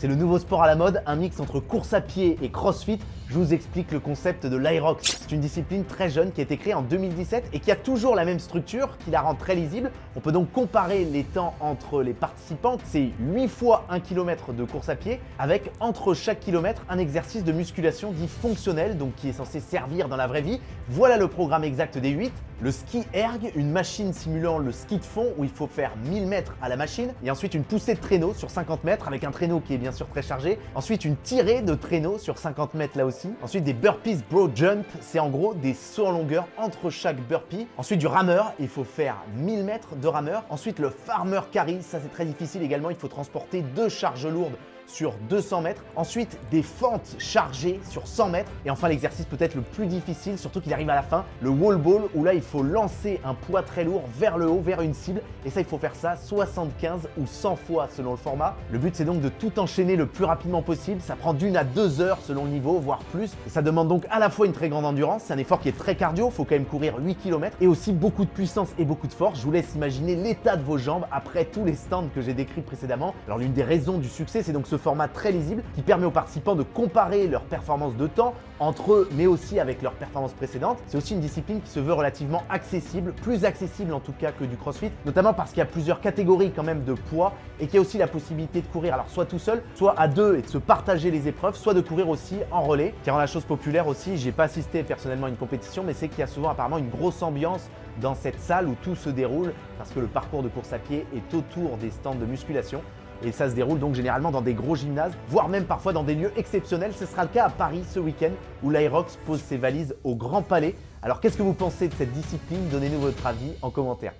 C'est le nouveau sport à la mode, un mix entre course à pied et crossfit. Je vous explique le concept de l'Aerox. C'est une discipline très jeune qui a été créée en 2017 et qui a toujours la même structure, qui la rend très lisible. On peut donc comparer les temps entre les participants. C'est 8 fois 1 km de course à pied avec entre chaque kilomètre un exercice de musculation dit fonctionnel, donc qui est censé servir dans la vraie vie. Voilà le programme exact des 8. Le ski erg, une machine simulant le ski de fond où il faut faire 1000 mètres à la machine. Et ensuite une poussée de traîneau sur 50 mètres avec un traîneau qui est bien sûr très chargé. Ensuite une tirée de traîneau sur 50 mètres là aussi. Ensuite des burpees bro jump, c'est en gros des sauts en longueur entre chaque burpee. Ensuite du rameur, il faut faire 1000 mètres de rameur. Ensuite le farmer carry, ça c'est très difficile également, il faut transporter 2 charges lourdes sur 200 mètres. Ensuite, des fentes chargées sur 100 mètres. Et enfin, l'exercice peut-être le plus difficile, surtout qu'il arrive à la fin, le wall ball, où là, il faut lancer un poids très lourd vers le haut, vers une cible. Et ça, il faut faire ça 75 ou 100 fois selon le format. Le but, c'est donc de tout enchaîner le plus rapidement possible. Ça prend d'1 à 2 heures selon le niveau, voire plus. Et ça demande donc à la fois une très grande endurance. C'est un effort qui est très cardio. Il faut quand même courir 8 km. Et aussi beaucoup de puissance et beaucoup de force. Je vous laisse imaginer l'état de vos jambes après tous les stands que j'ai décrits précédemment. Alors, l'une des raisons du succès, c'est donc ce format très lisible qui permet aux participants de comparer leurs performances de temps entre eux, mais aussi avec leurs performances précédentes. C'est aussi une discipline qui se veut relativement accessible, plus accessible en tout cas que du crossfit, notamment parce qu'il y a plusieurs catégories quand même de poids et qu'il y a aussi la possibilité de courir alors soit tout seul, soit à deux et de se partager les épreuves, soit de courir aussi en relais, qui rend la chose populaire aussi. J'ai pas assisté personnellement à une compétition, mais c'est qu'il y a souvent apparemment une grosse ambiance dans cette salle où tout se déroule parce que le parcours de course à pied est autour des stands de musculation. Et ça se déroule donc généralement dans des gros gymnases, voire même parfois dans des lieux exceptionnels. Ce sera le cas à Paris ce week-end où l'Aerox pose ses valises au Grand Palais. Alors qu'est-ce que vous pensez de cette discipline? Donnez-nous votre avis en commentaire.